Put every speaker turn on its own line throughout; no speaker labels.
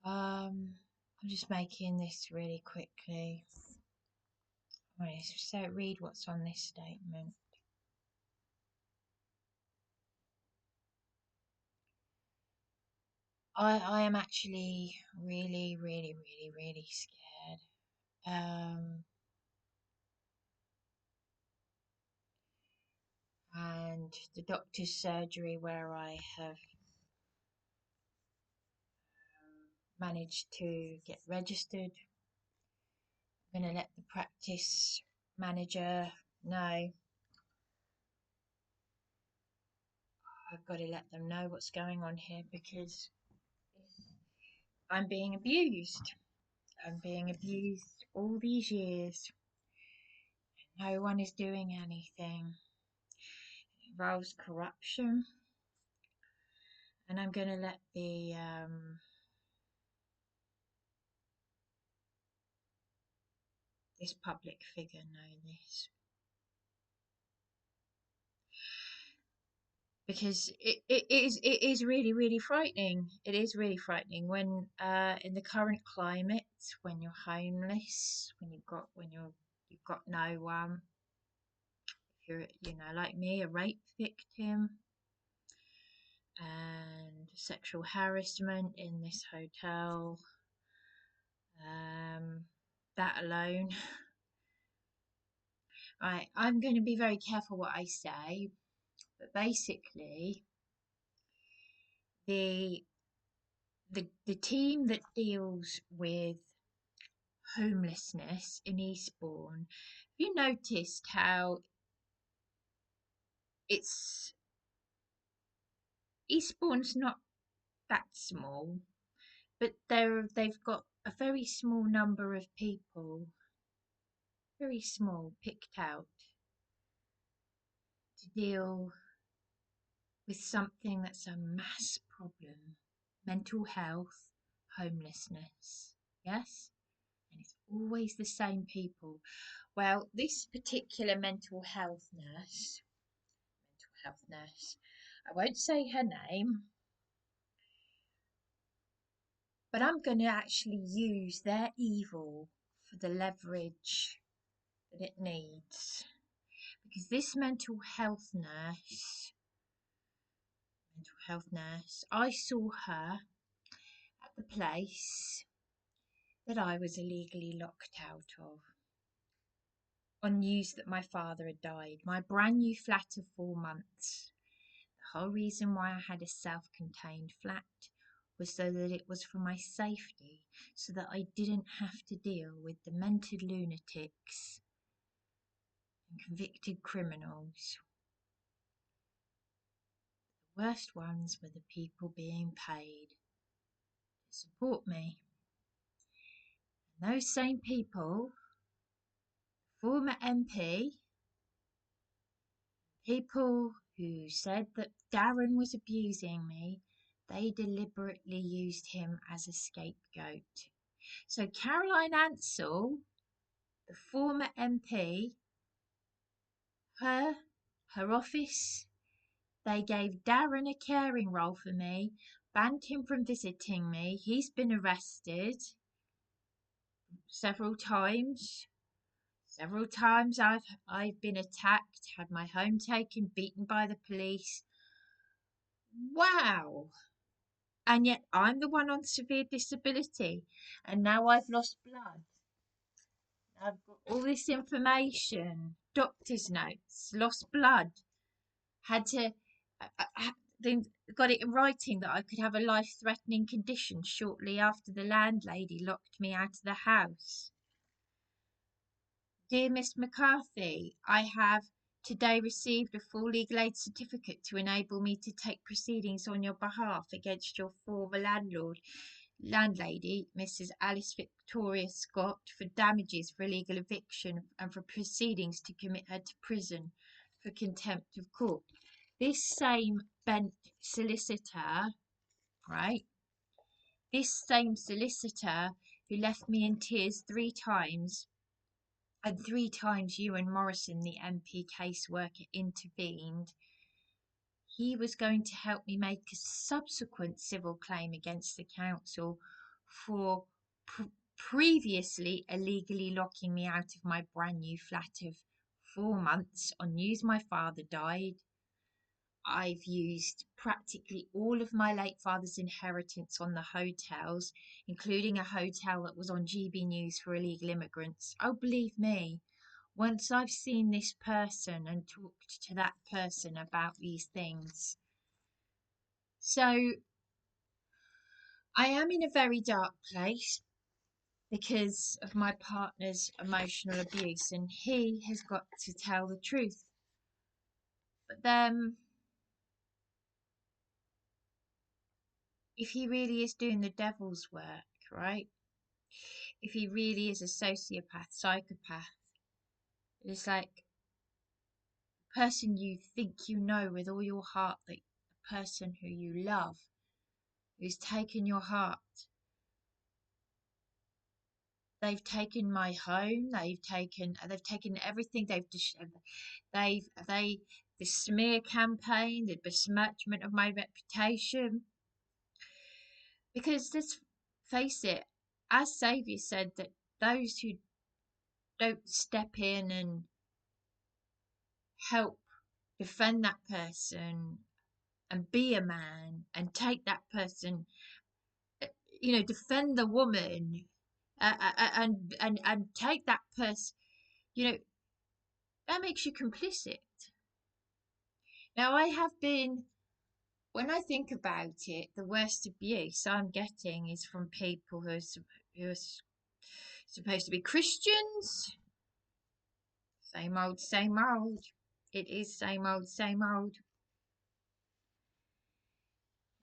I'm just making this really quickly. Right, so read what's on this statement. I am actually really scared. And the doctor's surgery where I have managed to get registered. I'm going to let the practice manager know. I've got to let them know what's going on here because I'm being abused. I'm being abused all these years. No one is doing anything. It involves corruption. And I'm going to let this public figure know this. Because it is really frightening. It is really frightening when in the current climate, when you're homeless, you've got no one, if you're like me, a rape victim and sexual harassment in this hotel, that alone. Right, I'm going to be very careful what I say, but basically the the team that deals with homelessness in Eastbourne, have you noticed how it's Eastbourne's not that small, but they've got a very small number of people, very small, picked out to deal with something that's a mass problem: mental health, homelessness. Yes? And it's always the same people. Well, this particular mental health nurse, I won't say her name, but I'm going to actually use their evil for the leverage that it needs. Because this mental health nurse, I saw her at the place that I was illegally locked out of on news that my father had died. My brand new flat of 4 months. The whole reason why I had a self-contained flat was so that it was for my safety, so that I didn't have to deal with demented lunatics and convicted criminals. The worst ones were the people being paid to support me. And those same people, former MP, people who said that Darren was abusing me, they deliberately used him as a scapegoat. So Caroline Ansell, the former MP, her office, they gave Darren a caring role for me, banned him from visiting me. He's been arrested several times. Several times I've been attacked, had my home taken, beaten by the police. Wow. And yet I'm the one on severe disability, and now I've lost blood. I've got all this information, doctor's notes, lost blood, had to, then got it in writing that I could have a life-threatening condition shortly after the landlady locked me out of the house. Dear Miss McCarthy, I have today received a full legal aid certificate to enable me to take proceedings on your behalf against your former landlady, Mrs. Alice Victoria Scott, for damages for illegal eviction and for proceedings to commit her to prison for contempt of court. This same bent solicitor, right? This same solicitor who left me in tears 3 times, and 3 times Ewan Morrison, the MP caseworker, intervened. He was going to help me make a subsequent civil claim against the council for previously illegally locking me out of my brand new flat of 4 months on news my father died. I've used practically all of my late father's inheritance on the hotels, including a hotel that was on GB News for illegal immigrants. Oh, believe me, once I've seen this person and talked to that person about these things. So I am in a very dark place because of my partner's emotional abuse, and he has got to tell the truth. But then, if he really is doing the devil's work, right? If he really is a sociopath, psychopath, it's like a person you think you know with all your heart, that the person who you love, who's taken your heart. They've taken my home. They've taken everything. The smear campaign, the besmirchment of my reputation. Because let's face it, our Saviour said that those who don't step in and help defend that person and be a man and take that person, defend the woman, and take that person, that makes you complicit. Now, when I think about it, the worst abuse I'm getting is from people who are supposed to be Christians. Same old, same old. It is same old, same old.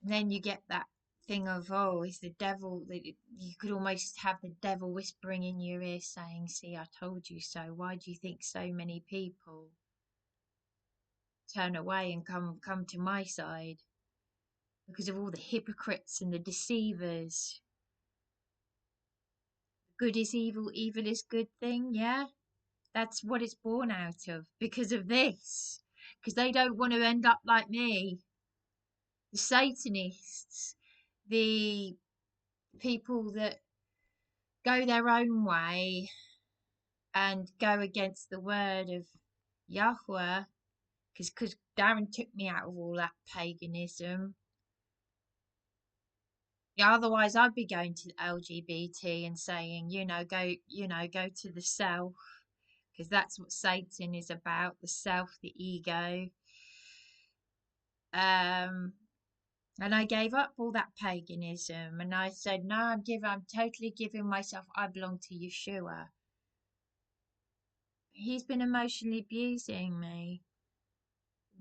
And then you get that thing of, oh, it's the devil. You could almost have the devil whispering in your ear saying, see, I told you so. Why do you think so many people turn away and come to my side? Because of all the hypocrites and the deceivers. Good is evil, evil is good thing, yeah? That's what it's born out of because of this. Because they don't want to end up like me. The Satanists, the people that go their own way and go against the word of Yahweh, because Darren took me out of all that paganism. Yeah, otherwise I'd be going to the LGBT and saying, go to the self, because that's what Satan is about, the self, the ego. And I gave up all that paganism, and I said, no, I'm totally giving myself. I belong to Yeshua. He's been emotionally abusing me,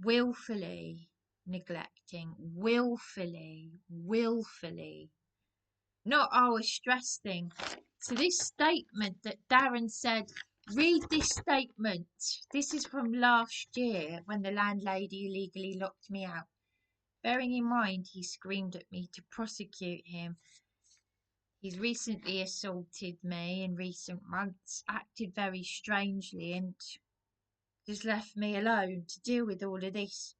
willfully neglecting, willfully. Not, oh, a stress thing. So this statement that Darren said, read this statement. This is from last year when the landlady illegally locked me out. Bearing in mind he screamed at me to prosecute him. He's recently assaulted me in recent months, acted very strangely, and just left me alone to deal with all of this.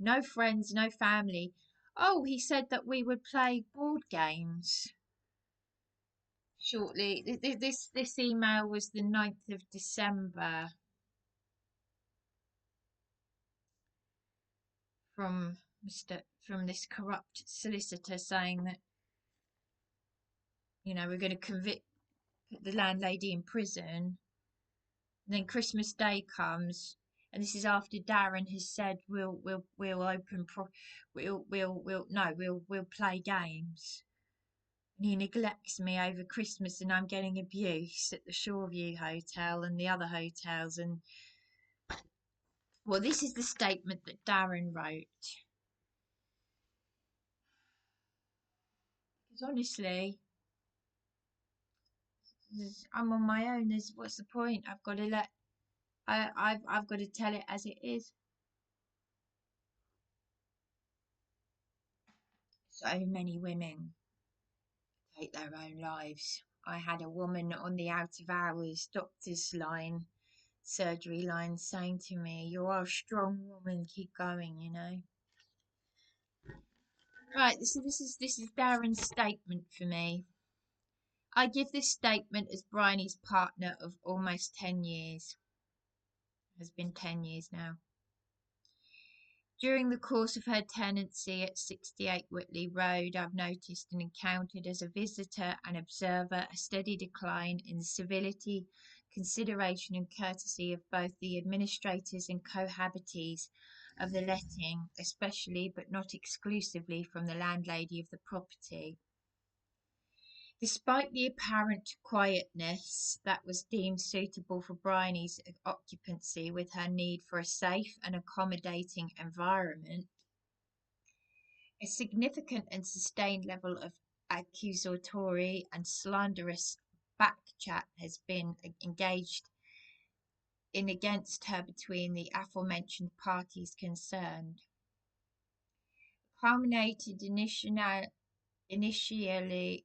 No friends, no family. Oh, he said that we would play board games shortly. This email was the 9th of December from this corrupt solicitor saying that, we're going to put the landlady in prison. And then Christmas Day comes, and this is after Darren has said we'll play games. And he neglects me over Christmas, and I'm getting abuse at the Shoreview Hotel and the other hotels. And well, this is the statement that Darren wrote. Because honestly, I'm on my own. What's the point? I've got to tell it as it is. So many women take their own lives. I had a woman on the out of hours doctor's line, surgery line, saying to me, "You are a strong woman. Keep going." Right. This is Darren's statement for me. I give this statement as Bryony's partner of almost 10 years. Has been 10 years now. During the course of her tenancy at 68 Whitley Road, I've noticed and encountered as a visitor and observer a steady decline in the civility, consideration and courtesy of both the administrators and cohabitees of the letting, especially but not exclusively from the landlady of the property. Despite the apparent quietness that was deemed suitable for Bryony's occupancy with her need for a safe and accommodating environment, a significant and sustained level of accusatory and slanderous backchat has been engaged in against her between the aforementioned parties concerned. Initially,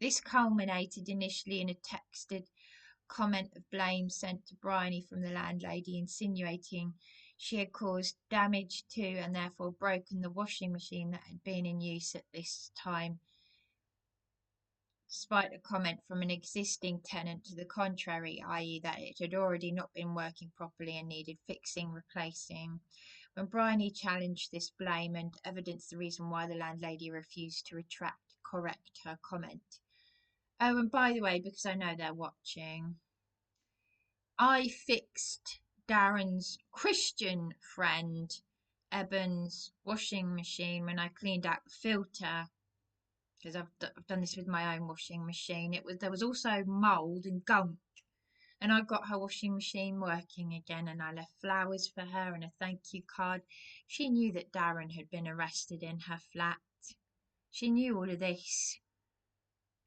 this culminated initially in a texted comment of blame sent to Bryony from the landlady, insinuating she had caused damage to and therefore broken the washing machine that had been in use at this time, despite a comment from an existing tenant to the contrary, i.e. that it had already not been working properly and needed fixing, replacing. When Bryony challenged this blame and evidenced the reason why the landlady refused to correct her comment. Oh, and by the way, because I know they're watching, I fixed Darren's Christian friend Eben's washing machine when I cleaned out the filter, because I've done this with my own washing machine. There was also mould and gunk, and I got her washing machine working again, and I left flowers for her and a thank you card. She knew that Darren had been arrested in her flat. She knew all of this,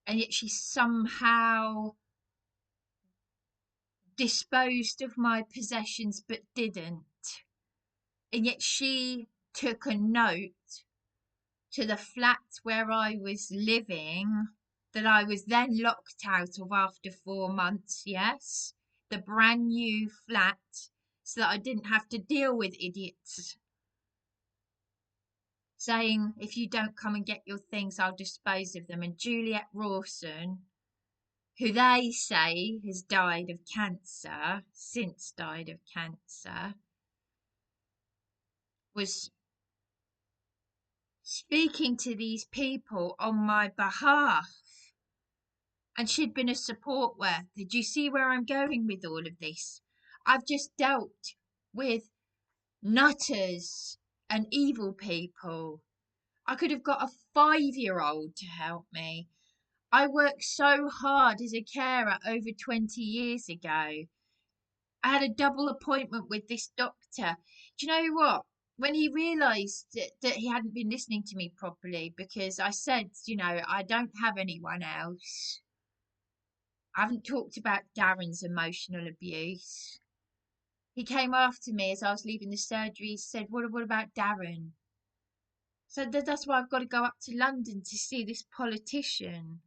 and yet she somehow disposed of my possessions but didn't. And yet she took a note to the flat where I was living that I was then locked out of after 4 months, yes, the brand new flat, so that I didn't have to deal with idiots saying, if you don't come and get your things, I'll dispose of them. And Juliet Rawson, who they say has died of cancer, since died of cancer, was speaking to these people on my behalf. And she'd been a support worker. Do you see where I'm going with all of this? I've just dealt with nutters and evil people. I could have got a 5-year-old to help me. I worked so hard as a carer over 20 years ago. I had a double appointment with this doctor. Do you know what? When he realised that he hadn't been listening to me properly, because I said, I don't have anyone else. I haven't talked about Darren's emotional abuse. He came after me as I was leaving the surgery. He said, what about Darren? So that's why I've got to go up to London to see this politician.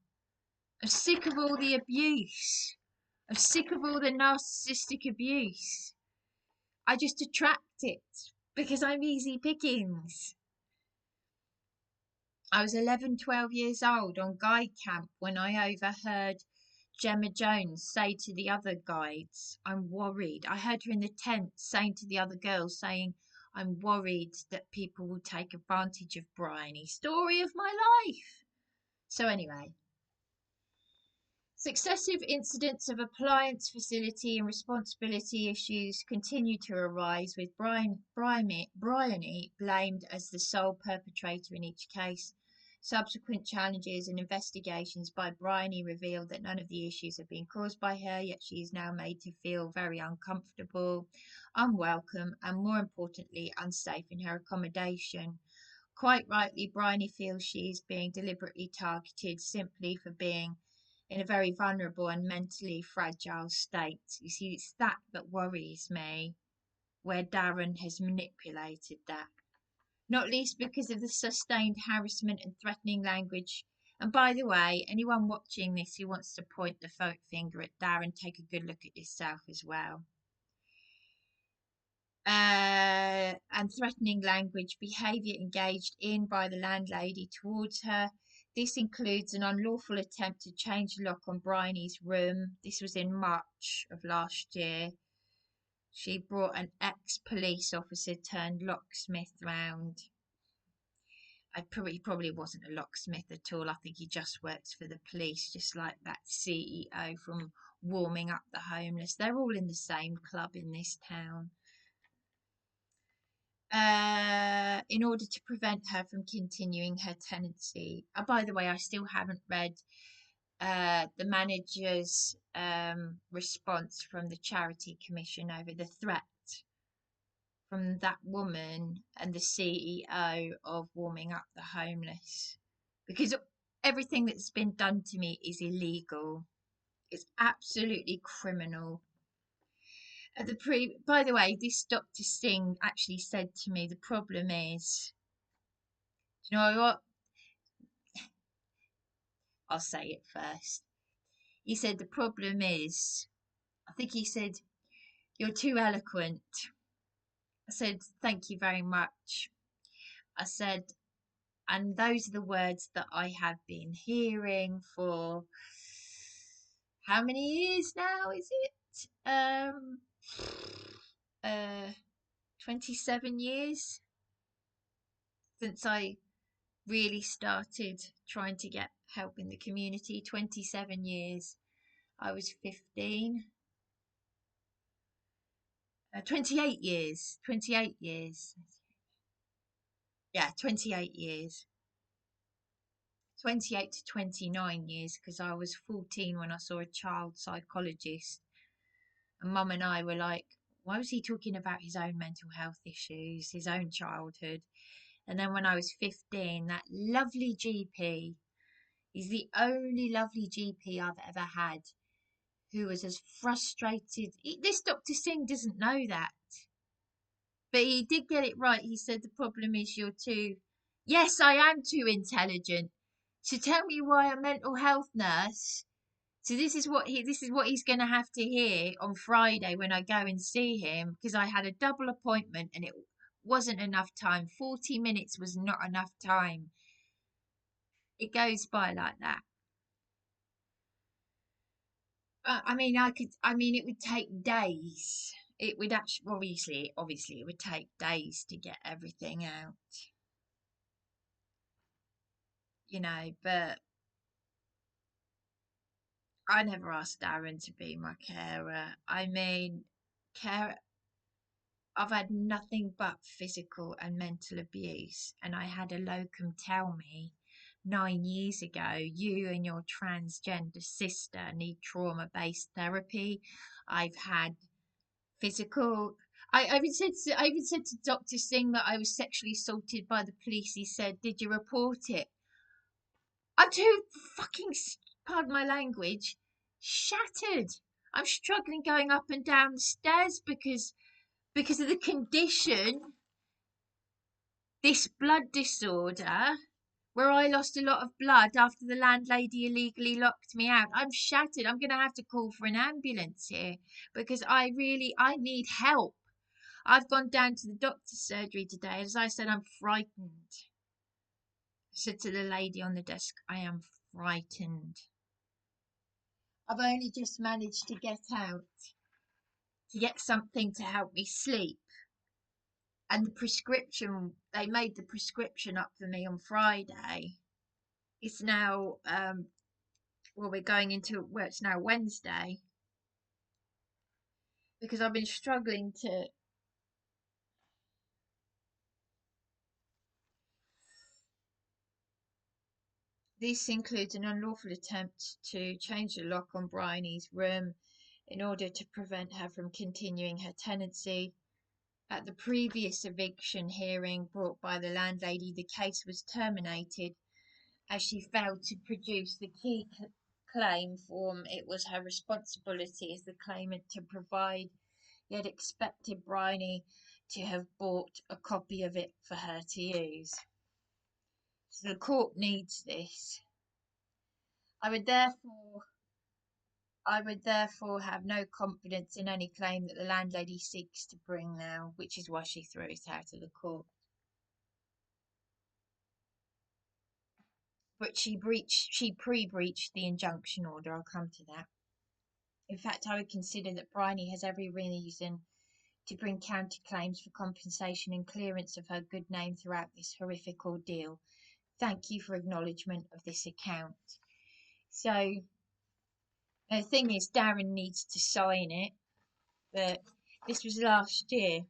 I'm sick of all the abuse. I'm sick of all the narcissistic abuse. I just attract it because I'm easy pickings. I was 11, 12 years old on guide camp when I overheard Gemma Jones say to the other guides, I'm worried. I heard her in the tent saying to the other girls, saying, I'm worried that people will take advantage of Bryony. Story of my life. So anyway, successive incidents of appliance facility and responsibility issues continue to arise, with Bryony blamed as the sole perpetrator in each case. Subsequent challenges and investigations by Bryony revealed that none of the issues have been caused by her, yet she is now made to feel very uncomfortable, unwelcome, and more importantly, unsafe in her accommodation. Quite rightly, Bryony feels she is being deliberately targeted simply for being in a very vulnerable and mentally fragile state. You see, it's that worries me, where Darren has manipulated that. Not least because of the sustained harassment and threatening language. And by the way, anyone watching this who wants to point the finger at Darren, take a good look at yourself as well. And threatening language behaviour engaged in by the landlady towards her, This includes an unlawful attempt to change the lock on Bryony's room. This was in March of last year. She brought an ex-police officer turned locksmith round. He probably wasn't a locksmith at all. I think he just works for the police, just like that CEO from Warming Up the Homeless. They're all in the same club in this town. In order to prevent her from continuing her tenancy. By the way, I still haven't read the manager's response from the Charity Commission over the threat from that woman and the CEO of Warming Up the Homeless. Because everything that's been done to me is illegal. It's absolutely criminal. By the way, this Dr. Singh actually said to me, the problem is, you know what? I'll say it first. He said, the problem is, I think he said, you're too eloquent. I said, thank you very much. I said, and those are the words that I have been hearing for how many years now is it? 27 years since I really started trying to get help in the community. 27 years. I was 15. 28 years. 28 years. Yeah, 28 years. 28 to 29 years, because I was 14 when I saw a child psychologist. And Mum and I were like, why was he talking about his own mental health issues, his own childhood? And then when I was 15, that lovely GP, he's the only lovely GP I've ever had who was as frustrated. This Dr. Singh doesn't know that, but he did get it right. He said the problem is you're too. Yes, I am too intelligent. So tell me why a mental health nurse. So this is what he's going to have to hear on Friday when I go and see him, because I had a double appointment and it wasn't enough time. 40 minutes was not enough time. It goes by like that. I mean, it would take days. It would actually, obviously, it would take days to get everything out, but I never asked Darren to be my carer. I mean, care. I've had nothing but physical and mental abuse, and I had a locum tell me 9 years ago, you and your transgender sister need trauma-based therapy. I've had physical. I even said to Dr. Singh that I was sexually assaulted by the police. He said, "Did you report it?" I'm too fucking, pardon my language, shattered. I'm struggling going up and down the stairs because of the condition, this blood disorder, where I lost a lot of blood after the landlady illegally locked me out. I'm shattered. I'm going to have to call for an ambulance here because I need help. I've gone down to the doctor's surgery today. As I said, I'm frightened. I said to the lady on the desk, I am frightened. I've only just managed to get out, to get something to help me sleep. And the prescription, they made the prescription up for me on Friday. It's now, it's now Wednesday. Because I've been struggling to. This includes an unlawful attempt to change the lock on Bryony's room in order to prevent her from continuing her tenancy. At the previous eviction hearing brought by the landlady, the case was terminated as she failed to produce the key claim form. It was her responsibility as the claimant to provide, yet expected Bryony to have bought a copy of it for her to use. So the court needs this. I would therefore have no confidence in any claim that the landlady seeks to bring now, which is why she threw it out of the court. but she pre-breached the injunction order. I'll come to that. In fact, I would consider that Bryony has every reason to bring counterclaims for compensation and clearance of her good name throughout this horrific ordeal. Thank you for acknowledgement of this account. So the thing is, Darren needs to sign it, but this was last year.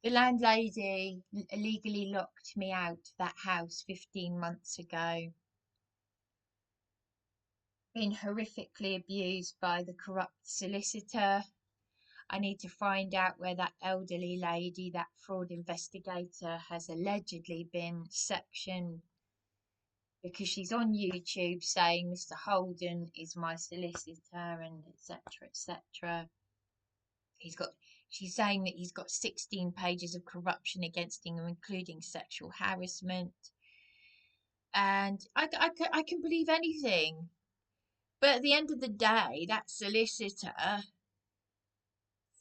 The landlady illegally locked me out of that house 15 months ago. Been horrifically abused by the corrupt solicitor. I need to find out where that elderly lady, that fraud investigator, has allegedly been sectioned, because she's on YouTube saying Mr. Holden is my solicitor and etc. etc. She's saying that he's got 16 pages of corruption against him, including sexual harassment. And I can believe anything. But at the end of the day, that solicitor,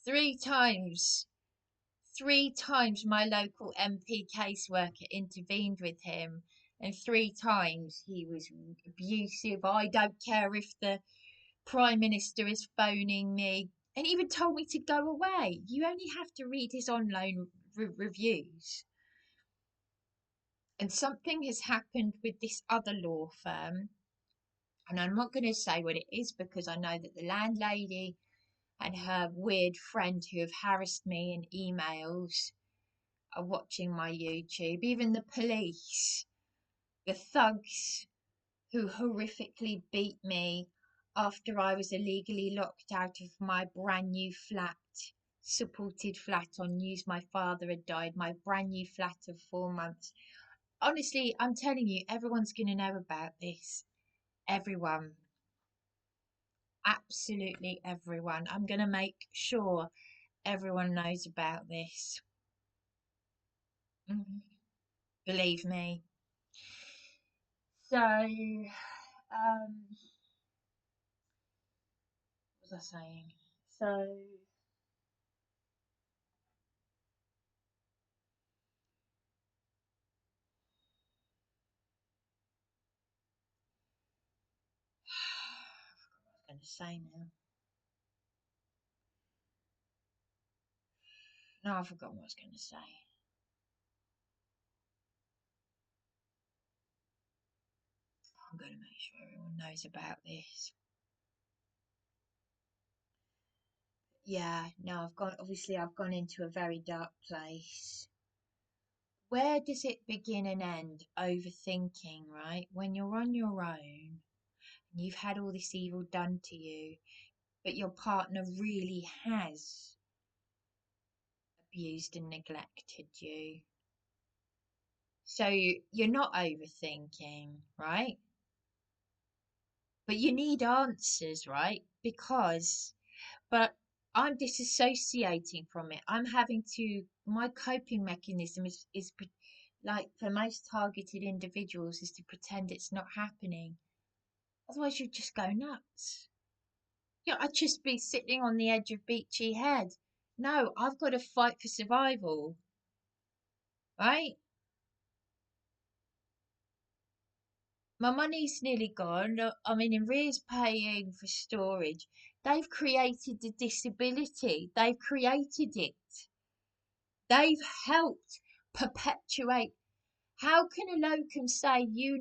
three times my local MP caseworker intervened with him, and three times he was abusive. I don't care if the Prime Minister is phoning me, and even told me to go away. You only have to read his online reviews. And something has happened with this other law firm, and I'm not going to say what it is because I know that the landlady and her weird friend who have harassed me in emails are watching my YouTube. Even the police, the thugs who horrifically beat me after I was illegally locked out of my brand new flat, supported flat on news my father had died, my brand new flat of 4 months. Honestly, I'm telling you, everyone's going to know about this. Everyone. Absolutely everyone. I'm going to make sure everyone knows about this. Believe me. So, what was I saying? So, I forgot what I was going to say now. No, I forgot what I was going to say. I'm going to make sure everyone knows about this. Yeah, no, I've gone into a very dark place. Where does it begin and end? Overthinking, right? When you're on your own and you've had all this evil done to you, but your partner really has abused and neglected you. So you're not overthinking, right? But you need answers, right? But I'm disassociating from it. My coping mechanism is like for most targeted individuals is to pretend it's not happening. Otherwise, you'd just go nuts. Yeah, I'd just be sitting on the edge of Beachy Head. No, I've got to fight for survival, right? My money's nearly gone. I'm in arrears paying for storage. They've created the disability. They've created it. They've helped perpetuate. How can a locum say you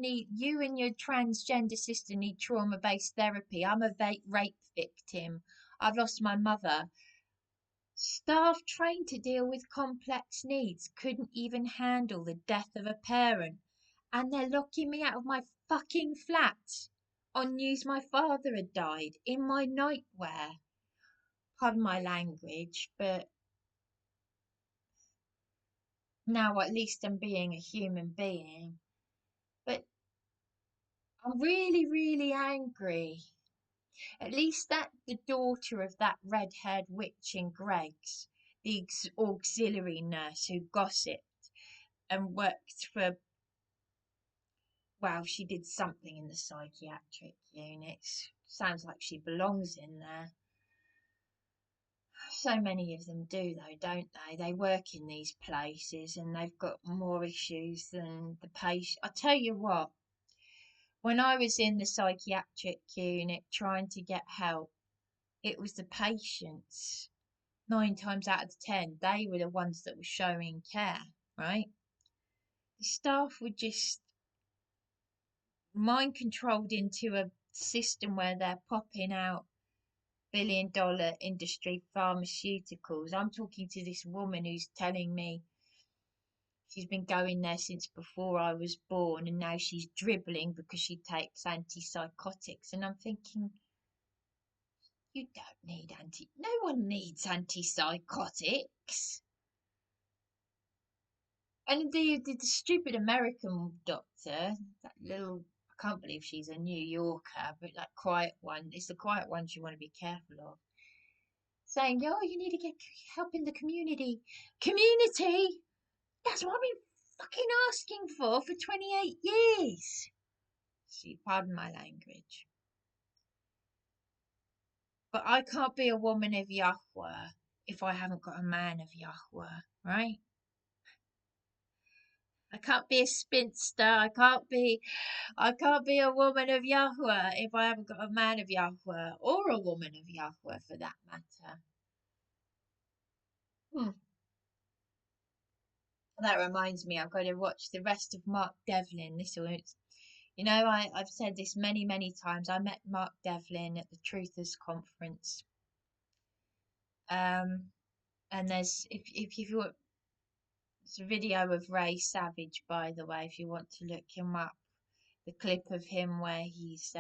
and your transgender sister need trauma-based therapy? I'm a rape victim. I've lost my mother. Staff trained to deal with complex needs couldn't even handle the death of a parent, and they're locking me out of my fucking flat on news my father had died in my nightwear. Pardon my language, but now at least I'm being a human being. But I'm really, really angry. At least that the daughter of that red-haired witch in Greg's, the auxiliary nurse who gossiped and worked for, well, she did something in the psychiatric unit. Sounds like she belongs in there. So many of them do, though, don't they? They work in these places and they've got more issues than the patient. I tell you what, when I was in the psychiatric unit trying to get help, it was the patients. 9 times out of 10, they were the ones that were showing care, right? The staff were just mind controlled into a system where they're popping out billion-dollar industry pharmaceuticals. I'm talking to this woman who's telling me she's been going there since before I was born and now she's dribbling because she takes antipsychotics. And I'm thinking, you don't need no one needs antipsychotics. And the stupid American doctor, that little, I can't believe she's a New Yorker, but that quiet one, it's the quiet ones you want to be careful of. Saying, oh, you need to get help in the community. Community? That's what I've been fucking asking for 28 years. See, pardon my language. But I can't be a woman of Yahweh if I haven't got a man of Yahweh, right? I can't be a spinster. I can't be a woman of Yahweh if I haven't got a man of Yahweh or a woman of Yahweh for that matter. Hmm. That reminds me, I've got to watch the rest of Mark Devlin. I've said this many, many times. I met Mark Devlin at the Truthers Conference. And if you want, it's a video of Ray Savage, by the way, if you want to look him up. The clip of him where he's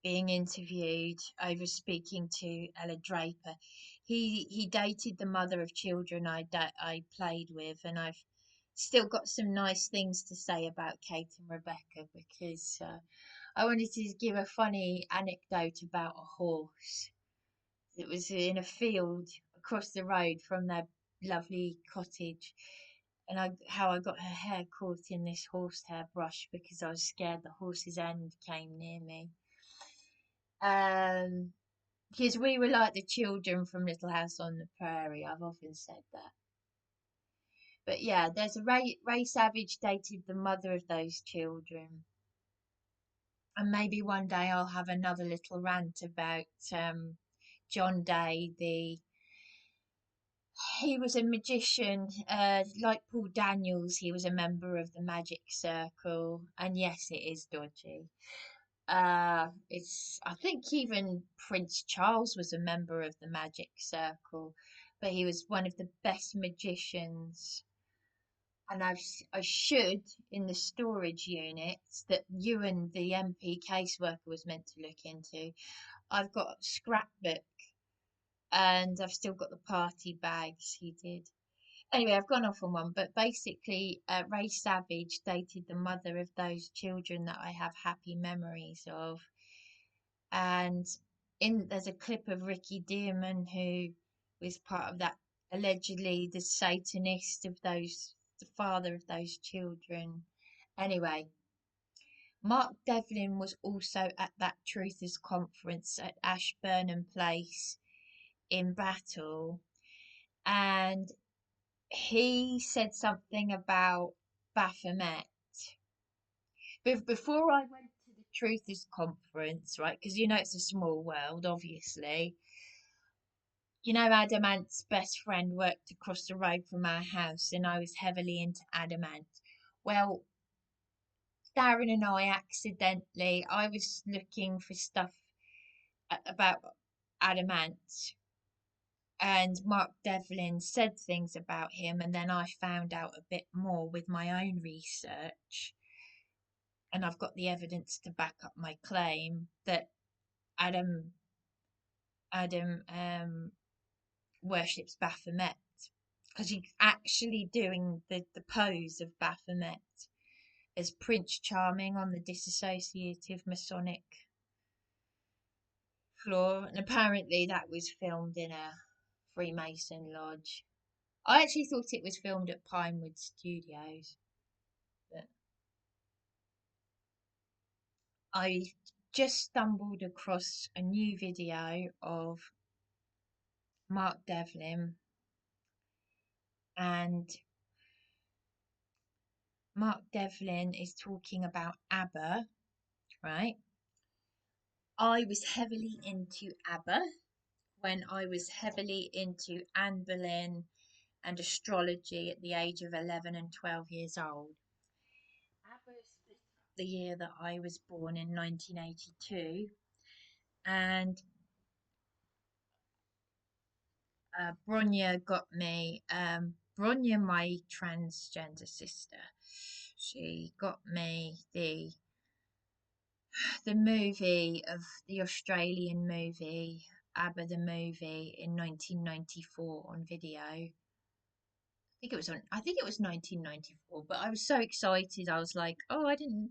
being interviewed over speaking to Ella Draper. He dated the mother of children I played with, and I've still got some nice things to say about Kate and Rebecca because I wanted to give a funny anecdote about a horse that was in a field across the road from their lovely cottage. And how I got her hair caught in this horsehair brush because I was scared the horse's end came near me. Um, because we were like the children from Little House on the Prairie. I've often said that. But yeah, there's a Ray Savage dated the mother of those children. And maybe one day I'll have another little rant about John Day. He was a magician, like Paul Daniels. He was a member of the Magic Circle, and yes, it is dodgy. It's I think even Prince Charles was a member of the Magic Circle, but he was one of the best magicians. And I should, in the storage units that you and the MP caseworker was meant to look into, I've got a scrapbook and I've still got the party bags he did. Anyway, I've gone off on one, but basically, Ray Savage dated the mother of those children that I have happy memories of. And there's a clip of Ricky Dearman who was part of that, allegedly the Satanist of those, the father of those children. Anyway, Mark Devlin was also at that Truthers Conference at Ashburnham Place in Battle, and he said something about Baphomet. Before I went to the Truthers Conference, right, because it's a small world, obviously. Adamant's best friend worked across the road from our house, and I was heavily into Adamant. Well, Darren and I was looking for stuff about Adamant, and Mark Devlin said things about him, and then I found out a bit more with my own research, and I've got the evidence to back up my claim that Adam Adam worships Baphomet because he's actually doing the pose of Baphomet as Prince Charming on the disassociative Masonic floor, and apparently that was filmed in a Freemason lodge. I actually thought it was filmed at Pinewood Studios, but I just stumbled across a new video of Mark Devlin, and Mark Devlin is talking about Abba, right? I was heavily into Abba when I was heavily into Anne Boleyn and astrology at the age of 11 and 12 years old. Abba split up the year that I was born in 1982, and Bronya got me, Bronya, my transgender sister, she got me the movie of the Australian movie Abba the movie in 1994 on video. I think it was 1994, but I was so excited. I was like, "Oh, I didn't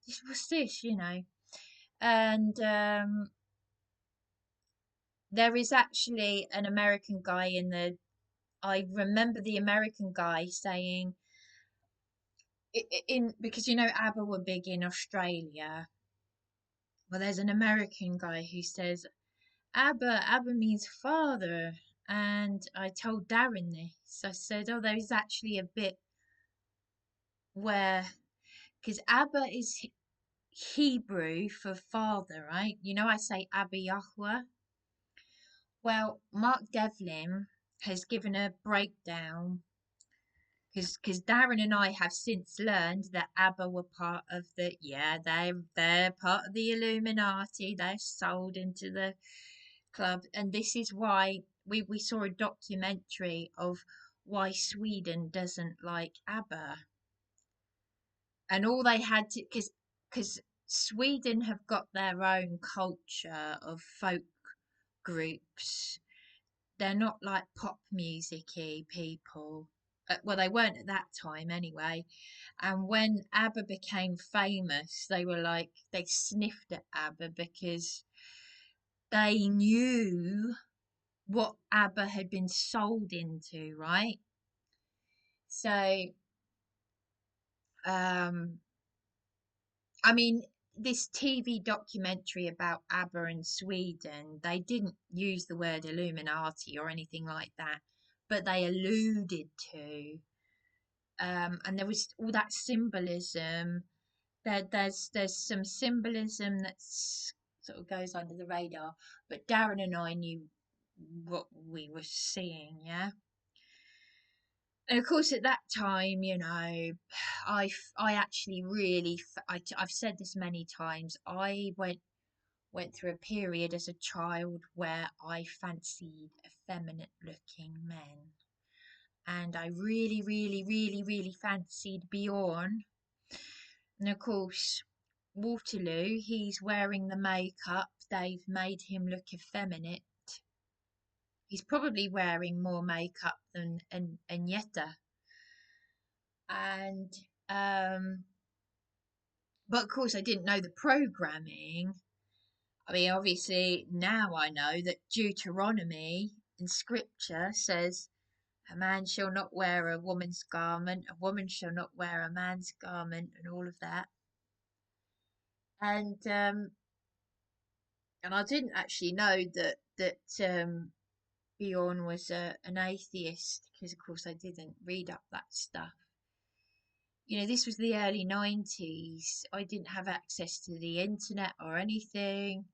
this was this?" And there is actually an American guy in the I remember the American guy saying in because ABBA were big in Australia. Well, there's an American guy who says Abba means father. And I told Darren this. I said, oh, there's actually a bit where, because Abba is Hebrew for father, right? I say Abba Yahweh. Well, Mark Devlin has given a breakdown because Darren and I have since learned that ABBA were part of they're part of the Illuminati. They're sold into the club, and this is why we saw a documentary of why Sweden doesn't like ABBA, and all they had to because Sweden have got their own culture of folk groups. They're not like pop musicy people. Well, they weren't at that time anyway. And when ABBA became famous, they sniffed at ABBA because they knew what ABBA had been sold into, right? So, um, I mean, this TV documentary about ABBA and Sweden, they didn't use the word Illuminati or anything like that, but they alluded to, and there was all that symbolism. There's some symbolism that's sort of goes under the radar, but Darren and I knew what we were seeing, yeah. And of course, at that time, I actually really, I've said this many times. I went through a period as a child where I fancied effeminate looking men, and I really, really, really, really fancied Bjorn. And of course, Waterloo, he's wearing the makeup. They've made him look effeminate. He's probably wearing more makeup than Yetta. And but of course I didn't know the programming. I mean, obviously now I know that Deuteronomy in scripture says a man shall not wear a woman's garment, a woman shall not wear a man's garment, and all of that. And I didn't actually know that Bjorn was an atheist because, of course, I didn't read up that stuff. This was the early 90s. I didn't have access to the internet or anything,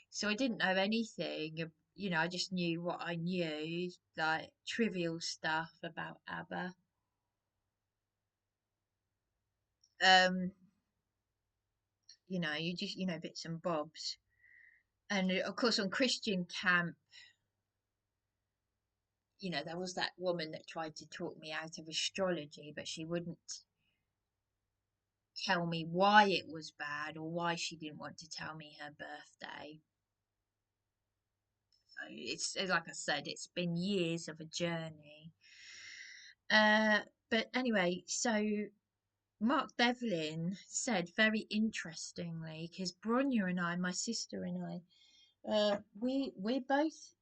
so I didn't know anything. I just knew what I knew, like trivial stuff about ABBA. Um, you just bits and bobs. And of course, on Christian camp, there was that woman that tried to talk me out of astrology, but she wouldn't tell me why it was bad or why she didn't want to tell me her birthday. So it's like I said, it's been years of a journey. But anyway, so Mark Devlin said very interestingly, because Bronya and I, my sister and I, we're both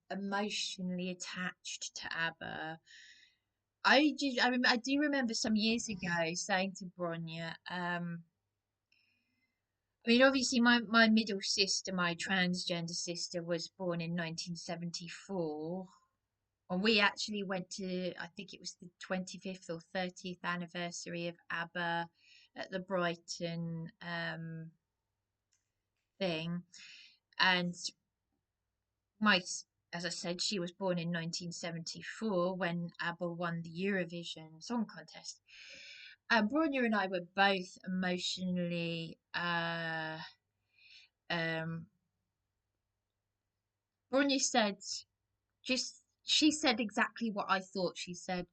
emotionally attached to ABBA. I do remember some years ago saying to Bronya, I mean, obviously, my middle sister, my transgender sister, was born in 1974. And we actually went to, I think it was the 25th or 30th anniversary of Abba at the Brighton thing. And my, as I said, she was born in 1974 when ABBA won the Eurovision Song Contest. And Bronya and I were both emotionally. Um, Bronya said, she said exactly what I thought she said.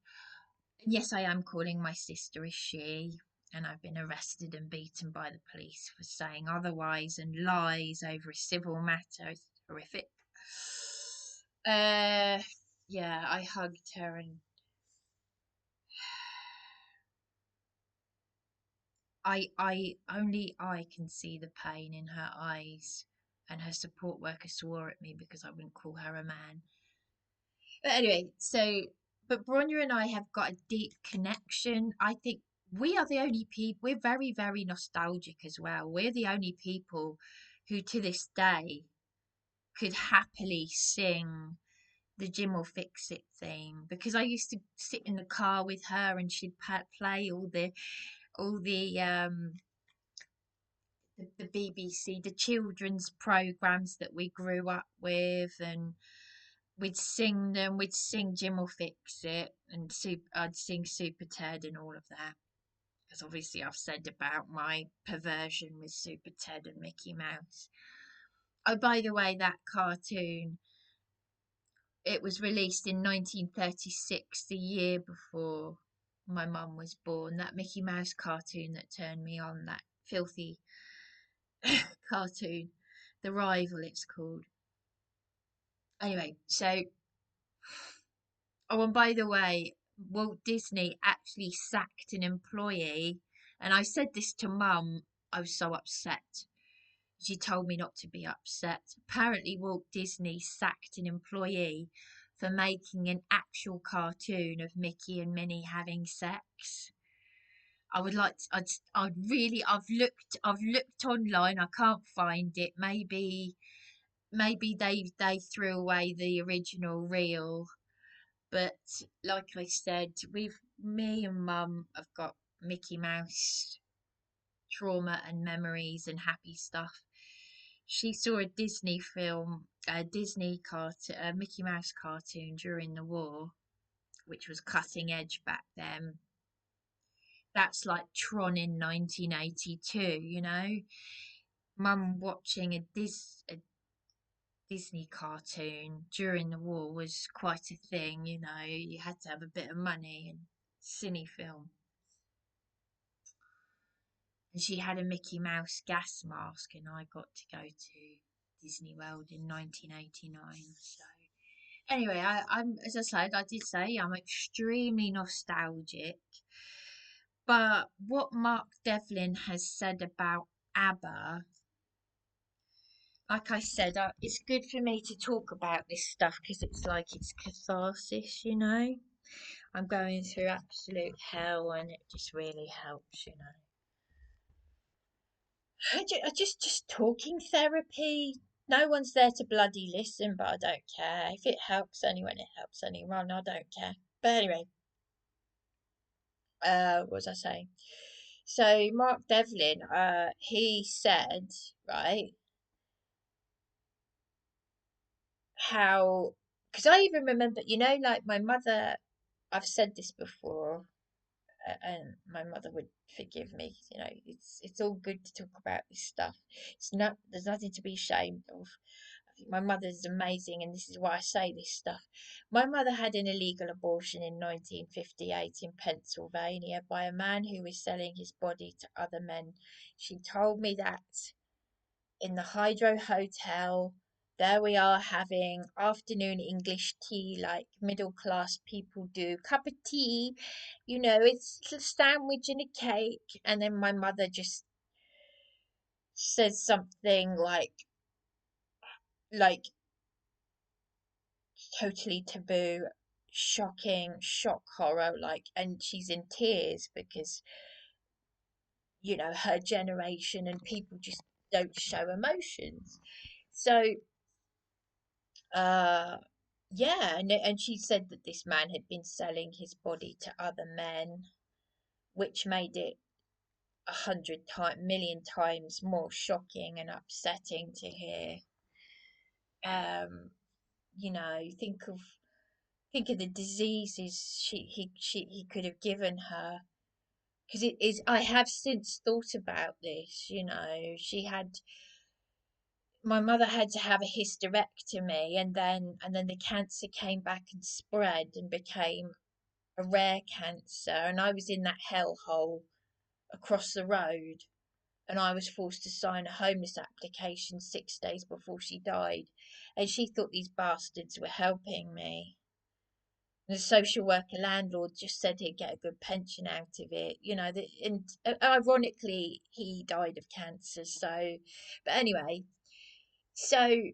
Yes, I am calling my sister a she, and I've been arrested and beaten by the police for saying otherwise and lies over a civil matter. It's horrific. Uh, yeah, I hugged her and I can see the pain in her eyes, and her support worker swore at me because I wouldn't call her a man. But anyway, but Bronya and I have got a deep connection. I think we are the only people, we're very, very nostalgic as well. We're the only people who to this day could happily sing the Jim will fix it theme, because I used to sit in the car with her and she'd play all the BBC, the children's programs that we grew up with, and we'd sing them. We'd sing Jim will fix it, and I'd sing Super Ted and all of that. Because obviously I've said about my perversion with Super Ted and Mickey Mouse. Oh, by the way, that cartoon, it was released in 1936, the year before my mum was born. That Mickey Mouse cartoon that turned me on, that filthy cartoon, The Rival, it's called. Anyway, so, oh, and by the way, Walt Disney actually sacked an employee, and I said this to Mum. I was so upset. She told me not to be upset. Apparently, Walt Disney sacked an employee for making an actual cartoon of Mickey and Minnie having sex. I would like to, I'd really, I've looked online. I can't find it. Maybe they threw away the original reel. But like I said, me and Mum have got Mickey Mouse trauma and memories and happy stuff. She saw a Disney film, a Disney cartoon, a Mickey Mouse cartoon during the war, which was cutting edge back then. That's like Tron in 1982, you know. Mum watching a Disney cartoon during the war was quite a thing, you know. You had to have a bit of money and cine film. And she had a Mickey Mouse gas mask, and I got to go to Disney World in 1989. So anyway, I'm as I said, I did say I'm extremely nostalgic. But what Mark Devlin has said about ABBA, like I said, it's good for me to talk about this stuff because it's like it's catharsis, you know. I'm going through absolute hell, and it just really helps, you know. Just talking therapy. No one's there to bloody listen, but I don't care. If it helps anyone, it helps anyone. I don't care. But anyway, what was I saying? So Mark Devlin, he said, right, how, because I even remember, you know, like my mother, I've said this before, and my mother would forgive me. You know, it's all good to talk about this stuff. It's not, there's nothing to be ashamed of. I think my mother's amazing, and this is why I say this stuff. My mother had an illegal abortion in 1958 in Pennsylvania by a man who was selling his body to other men. She told me that in the Hydro Hotel. There we are having afternoon English tea like middle class people do. Cup of tea, you know, it's a sandwich and a cake. And then my mother just says something like totally taboo, shocking, shock horror, like, and she's in tears because, you know, her generation and people just don't show emotions. So, uh, yeah, and she said that this man had been selling his body to other men, which made it 100 million times more shocking and upsetting to hear. Um, think of the diseases he could have given her. Because it is, I have since thought about this. My mother had to have a hysterectomy, and then the cancer came back and spread and became a rare cancer, and I was in that hellhole across the road, and I was forced to sign a homeless application 6 days before she died, and she thought these bastards were helping me. The social worker landlord just said he'd get a good pension out of it, and ironically, he died of cancer. So, but anyway, so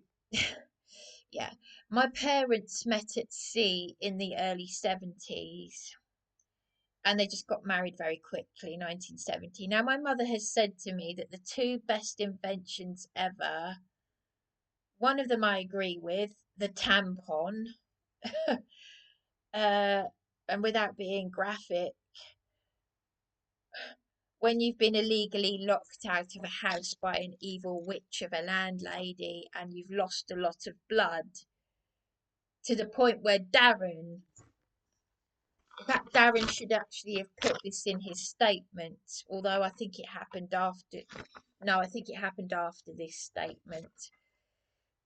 yeah, my parents met at sea in the early 70s, and they just got married very quickly, 1970. Now, my mother has said to me that the two best inventions ever, one of them I agree with, the tampon, uh, and without being graphic, when you've been illegally locked out of a house by an evil witch of a landlady and you've lost a lot of blood, to the point where Darren should actually have put this in his statement, although I think it happened after. No, I think it happened after this statement.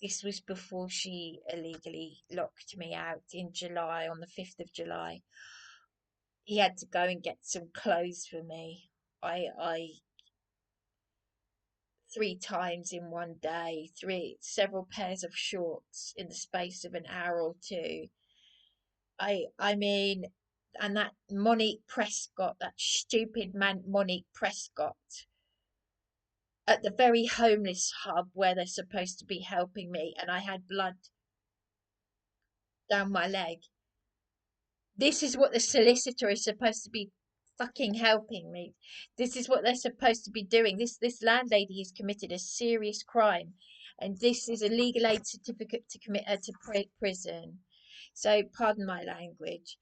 This was before she illegally locked me out in July, on the 5th of July. He had to go and get some clothes for me. I 3 times in one day, several pairs of shorts in the space of an hour or two. I mean, and that Monique Prescott, that stupid man Monique Prescott, at the very homeless hub where they're supposed to be helping me, and I had blood down my leg. This is what the solicitor is supposed to be fucking helping me. This is what they're supposed to be doing. This landlady has committed a serious crime, and this is a legal aid certificate to commit her to prison. So pardon my language.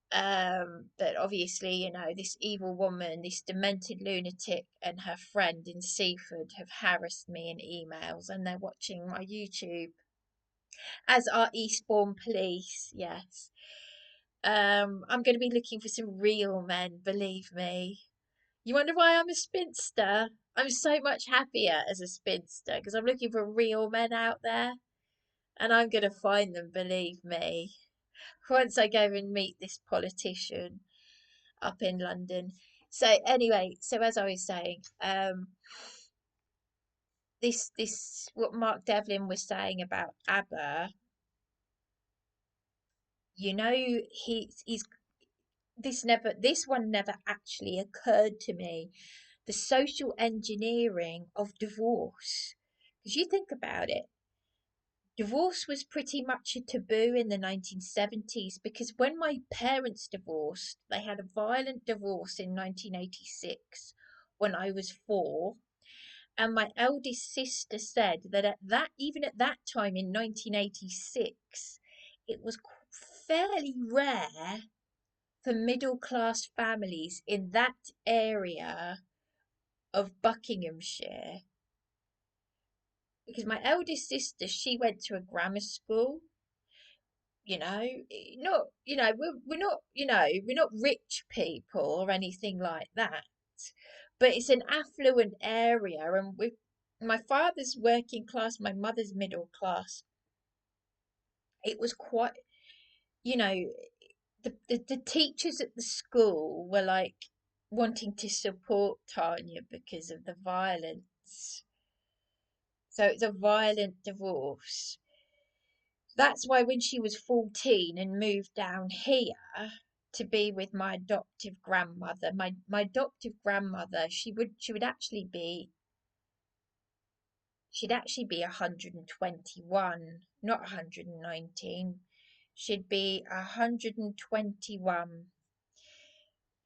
But obviously, this evil woman, this demented lunatic, and her friend in Seaford have harassed me in emails, and they're watching my YouTube, as are Eastbourne Police. Yes. I'm going to be looking for some real men, believe me. You wonder why I'm a spinster? I'm so much happier as a spinster because I'm looking for real men out there, and I'm going to find them, believe me. Once I go and meet this politician up in London. So anyway, so as I was saying, this what Mark Devlin was saying about Abba, he's this one never actually occurred to me. The social engineering of divorce. Because you think about it, divorce was pretty much a taboo in the 1970s, because when my parents divorced, they had a violent divorce in 1986 when I was 4. And my eldest sister said that even at that time in 1986, it was fairly rare for middle class families in that area of Buckinghamshire, because my eldest sister, she went to a grammar school. Not we're not we're not rich people or anything like that, but it's an affluent area, and with my father's working class, my mother's middle class, it was quite, you know the teachers at the school were like wanting to support Tanya because of the violence. So it's a violent divorce. That's why when she was 14 and moved down here to be with my adoptive grandmother, my adoptive grandmother, she'd actually be 121, not 119. She'd be 121.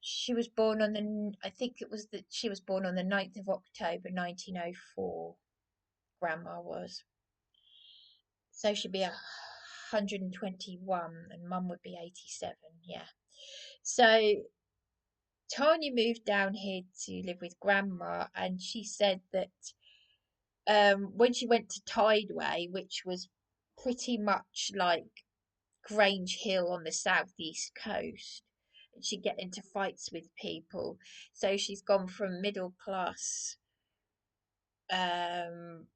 She was born on the, I think it was that she was born on the 9th of October 1904. grandma was. So she'd be 121 and mum would be 87. Yeah. So Tanya moved down here to live with grandma, and she said that when she went to Tideway, which was pretty much like Grange Hill on the southeast coast, and she'd get into fights with people. So she's gone from middle class, um,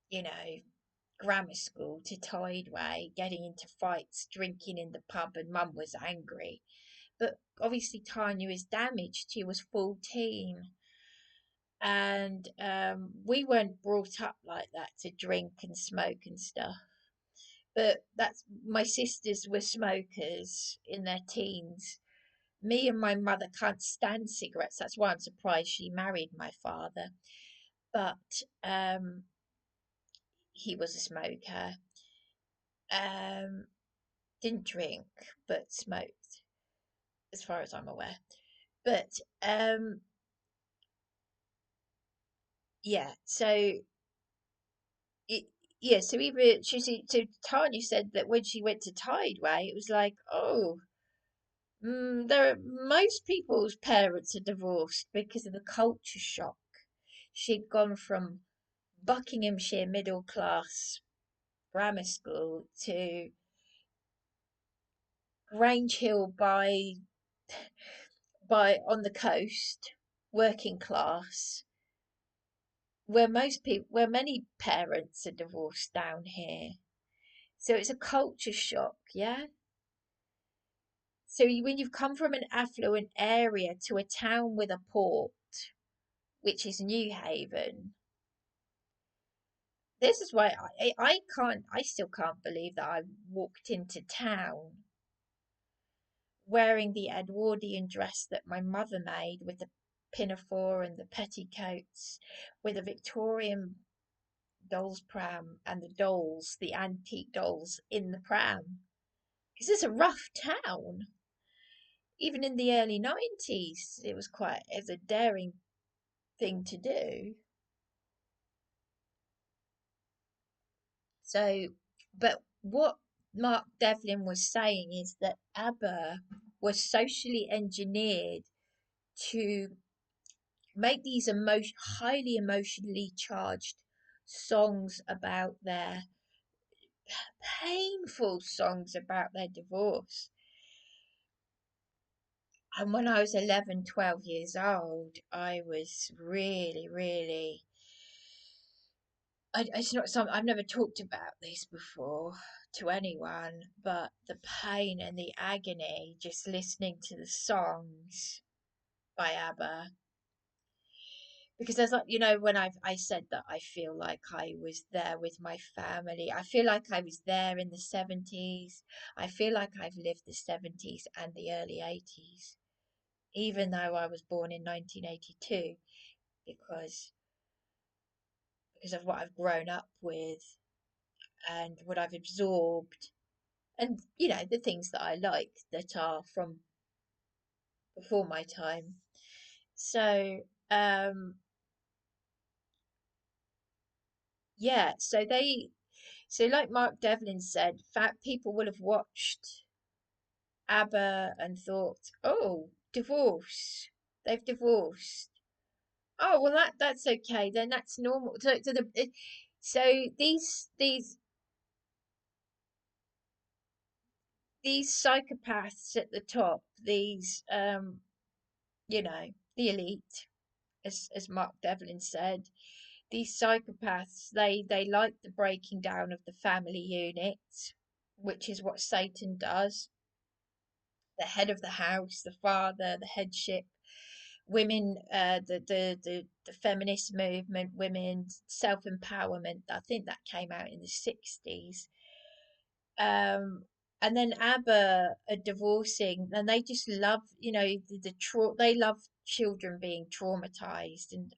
you know, grammar school to Tideway, getting into fights, drinking in the pub, and mum was angry. But obviously Tanya is damaged. She was 14. And we weren't brought up like that to drink and smoke and stuff. But that's my sisters were smokers in their teens. Me and my mother can't stand cigarettes. That's why I'm surprised she married my father. But he was a smoker. Um, didn't drink, but smoked, as far as I'm aware. But yeah, so it, yeah, so even so Tanya said that when she went to Tideway, it was like, oh, most people's parents are divorced because of the culture shock. She'd gone from Buckinghamshire middle class grammar school to Grange Hill by on the coast, working class, where many parents are divorced down here. So it's a culture shock, yeah. So when you've come from an affluent area to a town with a port, which is New Haven, this is why I still can't believe that I walked into town wearing the Edwardian dress that my mother made with the pinafore and the petticoats, with a Victorian doll's pram and the dolls, the antique dolls in the pram. Because it's a rough town. Even in the early 90s, it's a daring thing to do. So, but what Mark Devlin was saying is that ABBA was socially engineered to make these highly emotionally charged songs about their painful songs about their divorce. And when I was 11, 12 years old, I was really, really. It's not something I've never talked about this before to anyone, but the pain and the agony just listening to the songs by ABBA. Because there's like, when I said that I feel like I was there with my family, I feel like I was there in the 70s. I feel like I've lived the 70s and the early 80s, even though I was born in 1982, because of what I've grown up with and what I've absorbed, and the things that I like that are from before my time. So yeah, so like Mark Devlin said, fat people will have watched ABBA and thought, oh, divorce, they've divorced. Oh well, that's okay, then that's normal. So these psychopaths at the top, these the elite, as Mark Devlin said, these psychopaths, they like the breaking down of the family unit, which is what Satan does. The head of the house, the father, the headship, women, the feminist movement, women self empowerment. I think that came out in the 60s. And then ABBA are divorcing, and they just love, they love children being traumatized, and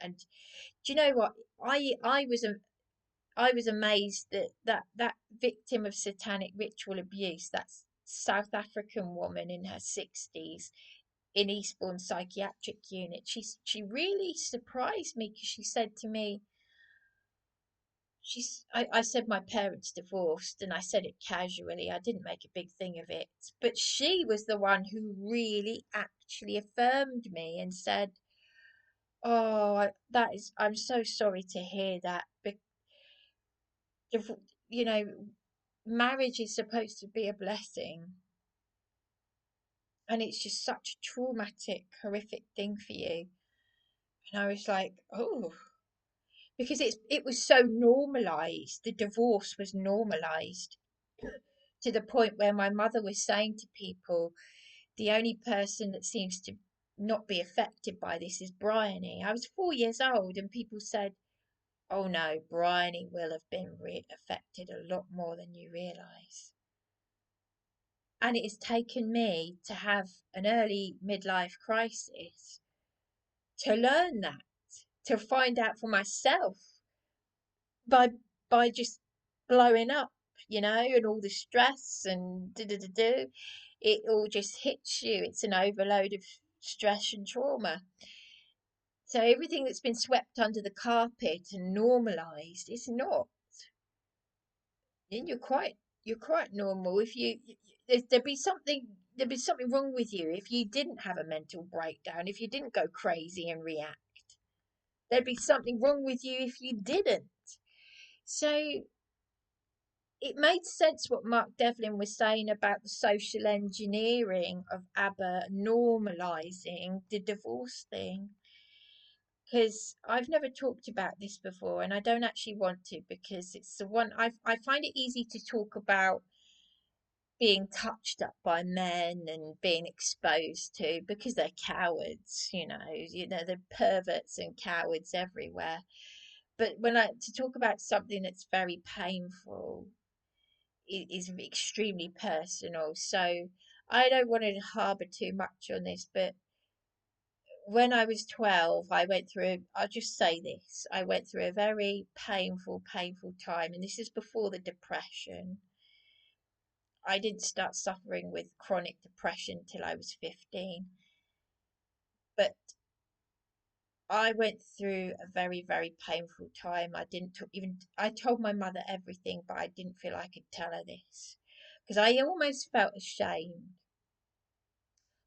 do you know what? I was amazed that that victim of satanic ritual abuse, that South African woman in her 60s in Eastbourne psychiatric unit. She really surprised me because she said to me, I said my parents divorced, and I said it casually. I didn't make a big thing of it. But she was the one who really actually affirmed me and said, "Oh, I'm so sorry to hear that. Div- You know, marriage is supposed to be a blessing, and it's just such a traumatic, horrific thing for you." And I was like, "Oh," because it was so normalized. The divorce was normalized to the point where my mother was saying to people, the only person that seems to not be affected by this is Bryony. I was 4 years old, and people said, "Oh no, Bryony will have been affected a lot more than you realise." And it has taken me to have an early midlife crisis to learn that, to find out for myself by just blowing up, and all the stress and do. It all just hits you. It's an overload of stress and trauma. So everything that's been swept under the carpet and normalized is not. And you're quite normal. If there'd be something wrong with you if you didn't have a mental breakdown, if you didn't go crazy and react. There'd be something wrong with you if you didn't. So it made sense what Mark Devlin was saying about the social engineering of ABBA normalizing the divorce thing. Because I've never talked about this before, and I don't actually want to, because it's the one I find it easy to talk about being touched up by men and being exposed to, because they're cowards, they're perverts and cowards everywhere. But when I to talk about something that's very painful is extremely personal. So I don't want to harbour too much on this, but when I was 12, I'll just say this, I went through a very painful, painful time, and this is before the depression. I didn't start suffering with chronic depression till I was 15, but I went through a very, very painful time. I told my mother everything, but I didn't feel I could tell her this because I almost felt ashamed.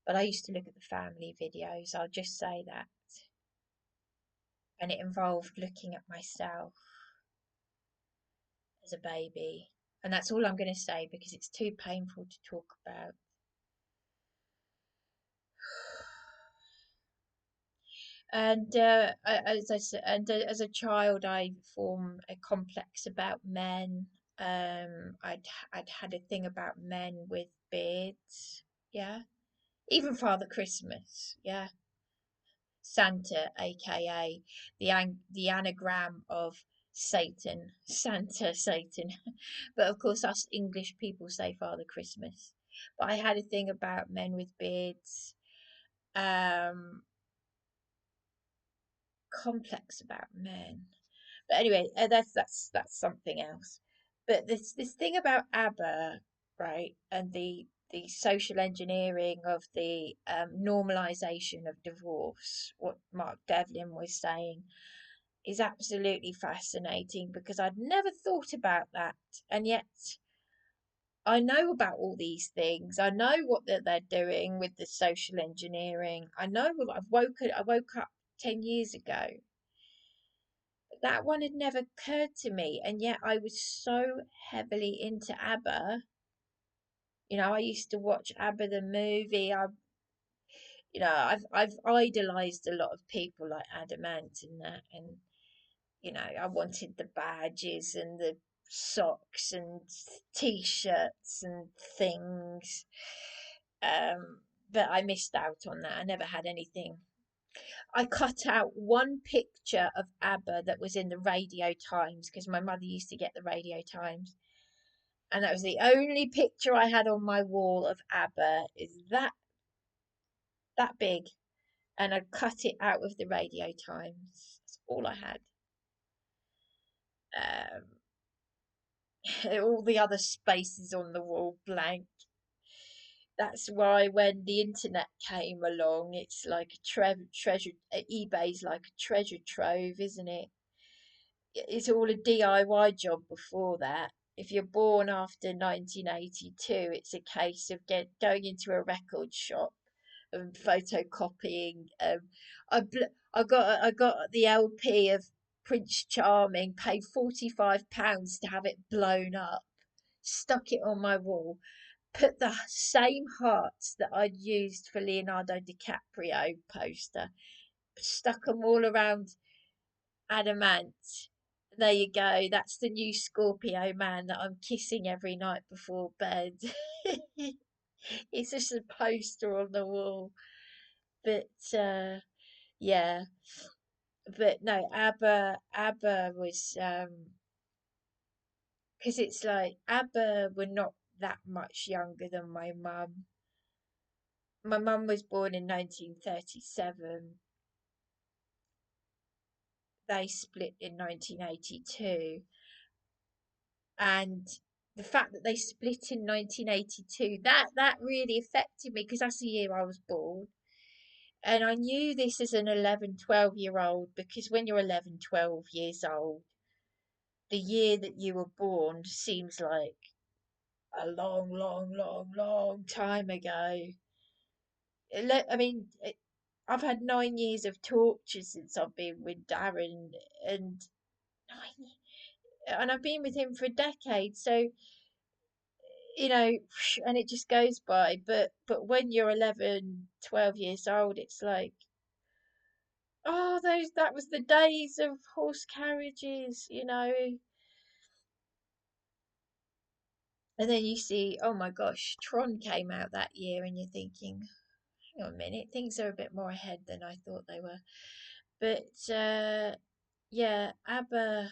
But I used to look at the family videos, I'll just say that. And it involved looking at myself as a baby. And that's all I'm going to say because it's too painful to talk about. And as I said, as a child, I formed a complex about men. I'd had a thing about men with beards. Yeah, even Father Christmas. Yeah, Santa, aka the anagram of Satan, Santa, Satan. But of course, us English people say Father Christmas. But I had a thing about men with beards. Um, Complex about men. But anyway, that's something else. But this thing about ABBA, right, and the social engineering of the normalization of divorce, what Mark Devlin was saying, is absolutely fascinating because I'd never thought about that, and yet I know about all these things. I know what they're doing with the social engineering. I know I woke up 10 years ago. That one had never occurred to me, and yet I was so heavily into ABBA. I used to watch ABBA the movie. I've idolized a lot of people like Adamant and that, and I wanted the badges and the socks and t-shirts and things. But I missed out on that. I never had anything. I cut out one picture of ABBA that was in the Radio Times because my mother used to get the Radio Times, and that was the only picture I had on my wall of ABBA. Is that big? And I cut it out of the Radio Times. That's all I had. Um, all the other spaces on the wall blank. That's why when the internet came along, it's like a treasure. eBay's like a treasure trove, isn't it? it's all a DIY job before that. If you're born after 1982, it's a case of going into a record shop and photocopying. I got the LP of Prince Charming, paid £45 to have it blown up, stuck it on my wall, put the same hearts that I'd used for Leonardo DiCaprio poster, stuck them all around Adamant. There you go. That's the new Scorpio man that I'm kissing every night before bed. It's just a poster on the wall. But yeah, but no, ABBA was because it's like ABBA were not that much younger than my mum. My mum was born in 1937. They split in 1982, and the fact that they split in 1982, that really affected me because that's the year I was born. And I knew this as an 11, 12-year old because when you're 11, 12 years old, the year that you were born seems like a long, long, long, long time ago. I mean, I've had 9 years of torture since I've been with Darren, and and I've been with him for a decade. So and it just goes by. But when you're 11, 12 years old, it's like, oh, those that was the days of horse carriages. And then you see, oh my gosh, Tron came out that year, and you're thinking, hang on a minute, things are a bit more ahead than I thought they were. But yeah, ABBA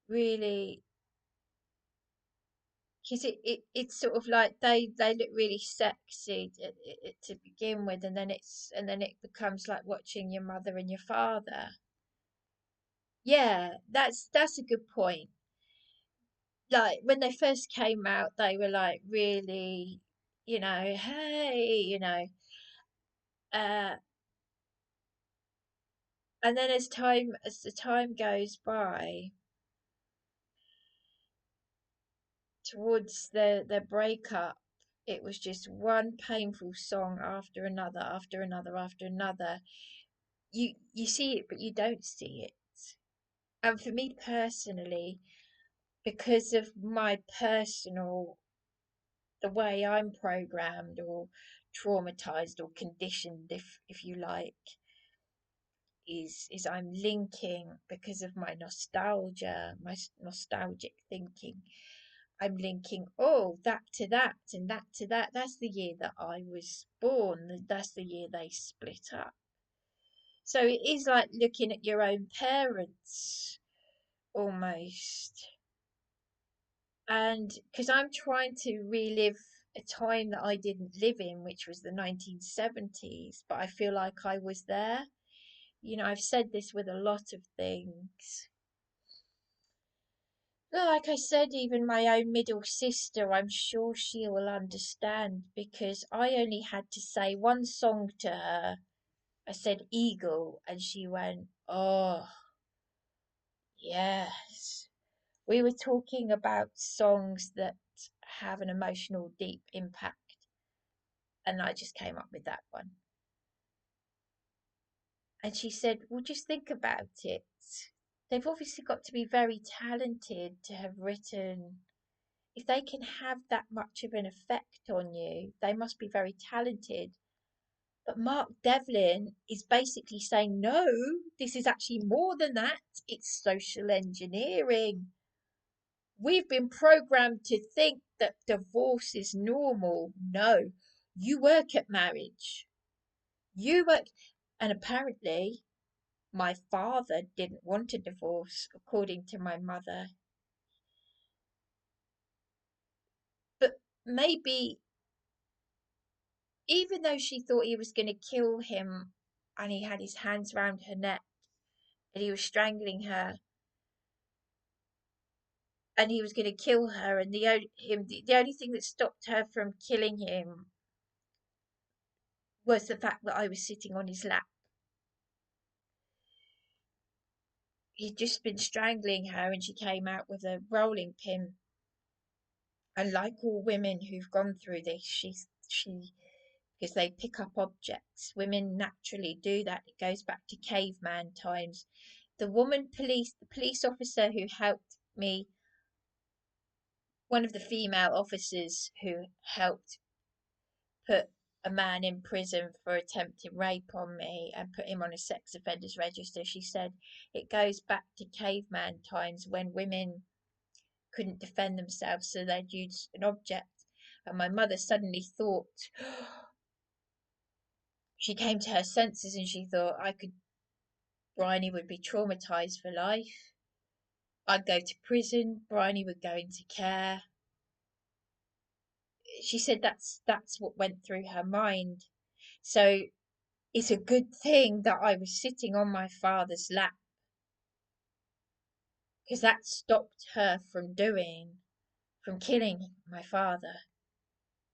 really, because it's sort of like they look really sexy to begin with, and then it becomes like watching your mother and your father. Yeah, that's a good point. Like when they first came out, they were like really, hey, uh, and then as the time goes by, towards the breakup, it was just one painful song after another, after another, after another. You see it, but you don't see it. And for me personally, because of my personal, the way I'm programmed or traumatized or conditioned, if you like, is I'm linking because of my nostalgia, my nostalgic thinking. I'm linking that to that and that to that. That's the year that I was born. That's the year they split up. So it is like looking at your own parents almost. And because I'm trying to relive a time that I didn't live in, which was the 1970s, but I feel like I was there. I've said this with a lot of things. Well, like I said, even my own middle sister, I'm sure she will understand because I only had to say one song to her. I said Eagle, and she went, oh, yes. We were talking about songs that have an emotional, deep impact, and I just came up with that one. And she said, well, just think about it. They've obviously got to be very talented to have written. If they can have that much of an effect on you, they must be very talented. But Mark Devlin is basically saying, no, this is actually more than that. It's social engineering. We've been programmed to think that divorce is normal. No, you work at marriage. You work. And apparently, my father didn't want a divorce, according to my mother. But maybe, even though she thought he was going to kill him and he had his hands round her neck and he was strangling her and he was going to kill her, and the only thing that stopped her from killing him was the fact that I was sitting on his lap. he'd just been strangling her, and she came out with a rolling pin. And like all women who've gone through this, she because they pick up objects. Women naturally do that. It goes back to caveman times. The police officer who helped me, one of the female officers who helped put a man in prison for attempted rape on me and put him on a sex offenders register, she said it goes back to caveman times when women couldn't defend themselves, so they'd use an object. And my mother suddenly thought, she came to her senses and she thought, Bryony would be traumatized for life. I'd go to prison. Bryony would go into care. She said that's what went through her mind. So it's a good thing that I was sitting on my father's lap, because that stopped her from killing my father.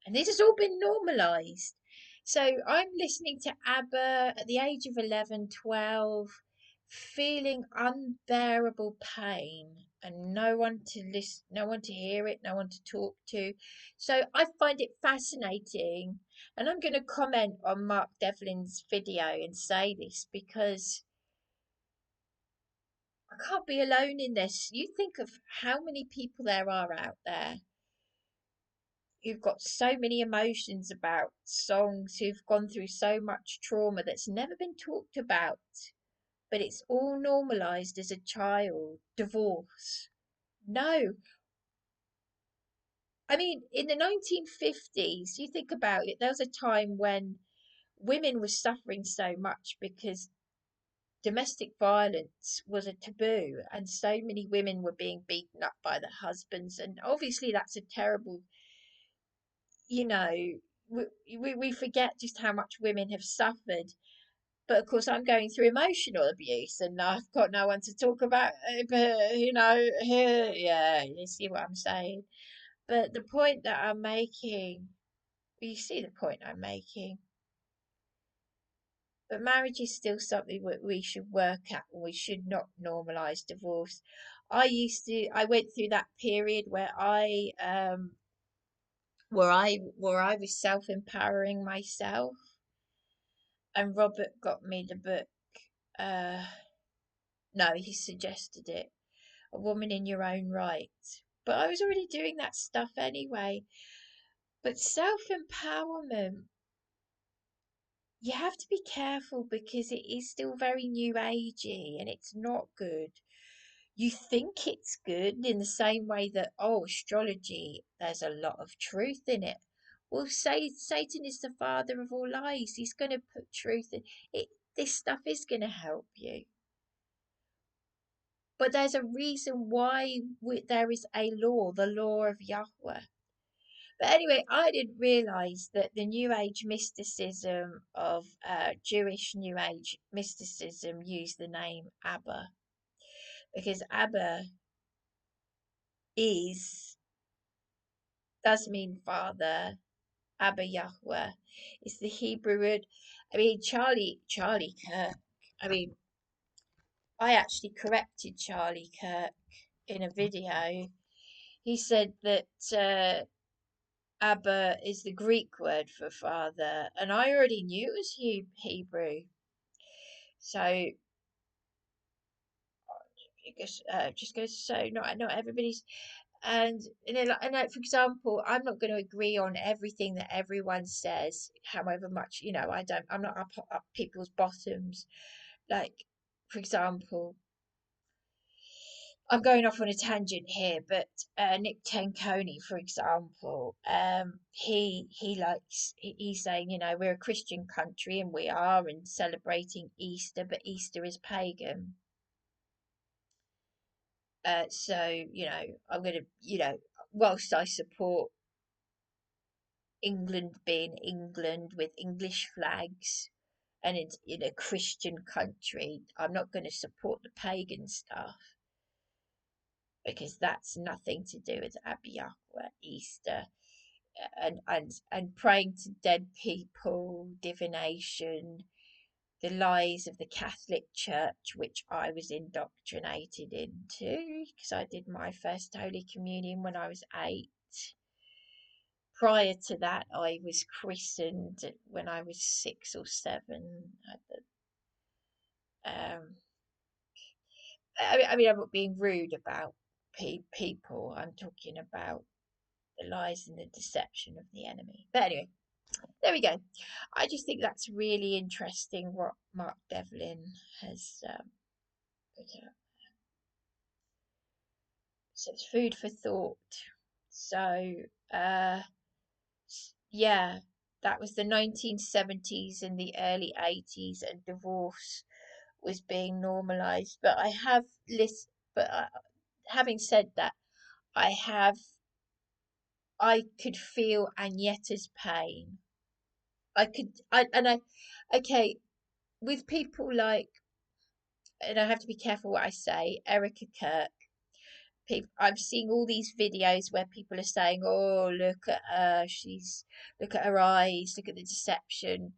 And this has all been normalized. So I'm listening to Abba at the age of 11, 12, feeling unbearable pain and no one to listen, no one to hear it, no one to talk to. So I find it fascinating. And I'm going to comment on Mark Devlin's video and say this because I can't be alone in this. You think of how many people there are out there who've got so many emotions about songs, who've gone through so much trauma that's never been talked about, but it's all normalized as a child. Divorce. No. I mean, in the 1950s, you think about it, there was a time when women were suffering so much because domestic violence was a taboo and so many women were being beaten up by their husbands. And obviously, that's a terrible, you know, we forget just how much women have suffered. But of course, I'm going through emotional abuse and I've got no one to talk about it. But, here, yeah, you see what I'm saying. But the point that I'm making, you see the point I'm making. But marriage is still something that we should work at, and we should not normalize divorce. I went through that period where I was self-empowering myself, and Robert got me the book. Uh, no, he suggested it, A Woman in Your Own Right. But I was already doing that stuff anyway. But self-empowerment, you have to be careful because it is still very new agey and it's not good. You think it's good in the same way that, oh, astrology, there's a lot of truth in it. Well, say Satan is the father of all lies. He's going to put truth in it. This stuff is going to help you. But there's a reason why there is a law, the law of Yahweh. But anyway, I didn't realise that the New Age mysticism of Jewish New Age mysticism used the name Abba, because Abba is does mean father. Abba Yahweh is the Hebrew word. I mean, Charlie Kirk. I mean, I actually corrected Charlie Kirk in a video. He said that Abba is the Greek word for father, and I already knew it was Hebrew. So just goes to show not everybody's. And for example, I'm not going to agree on everything that everyone says, however much I'm not up people's bottoms. Like, for example, I'm going off on a tangent here, but Nick Tenconi, for example, he's saying, we're a Christian country and we are, and celebrating Easter, but Easter is pagan. So I'm gonna, whilst I support England being England with English flags and it's in a Christian country, I'm not going to support the pagan stuff, because that's nothing to do with Abba, Easter, and praying to dead people, divination. the lies of the Catholic Church, which I was indoctrinated into because I did my first Holy Communion when I was 8. Prior to that, I was christened when I was 6 or 7. Um, I'm not being rude about people. I'm talking about the lies and the deception of the enemy. But anyway, there we go. I just think that's really interesting what Mark Devlin has put out. So it's food for thought. So, uh, yeah, that was the 1970s and the early 80s, and divorce was being normalized. But I have list, but having said that, I have, I could feel Agnetta's pain. Okay, with people like, and I have to be careful what I say, Erica Kirk. People, I'm seeing all these videos where people are saying, "Oh, look at her. Look at her eyes. Look at the deception."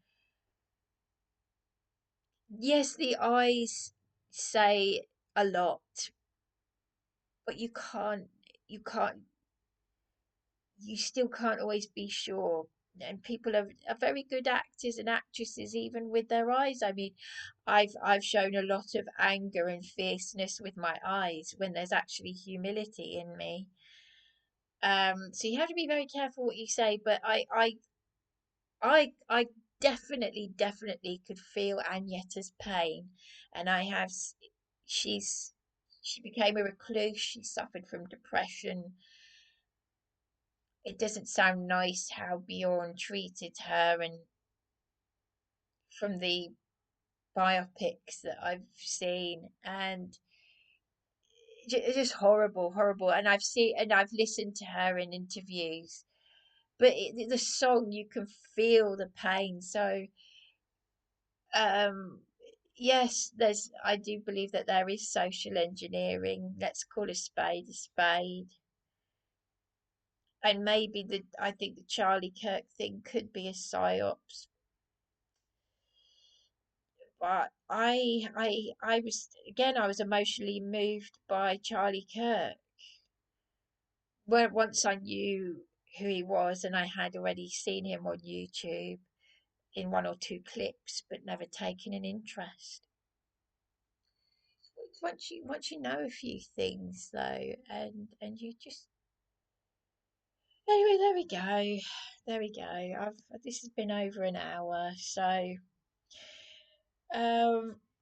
Yes, the eyes say a lot, but you can't, you still can't always be sure. And people are very good actors and actresses, even with their eyes. I mean, I've shown a lot of anger and fierceness with my eyes when there's actually humility in me. So you have to be very careful what you say. But I definitely could feel Agnetta's pain, and she's she became a recluse. She suffered from depression. It doesn't sound nice how Bjorn treated her, and from the biopics that I've seen, and it's just horrible, horrible. And I've listened to her in interviews, but the song, you can feel the pain. So, um, yes, I do believe that there is social engineering. Let's call a spade a spade. And maybe I think the Charlie Kirk thing could be a psyops. But I was emotionally moved by Charlie Kirk. Where once I knew who he was, and I had already seen him on YouTube in one or two clips, but never taken an interest. Once you know a few things though, and you just, anyway, there we go. There we go. This has been over an hour, so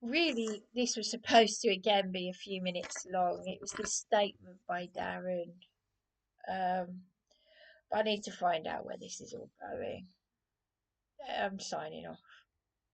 really, this was supposed to again be a few minutes long. It was this statement by Darren. Um, but I need to find out where this is all going. I'm signing off.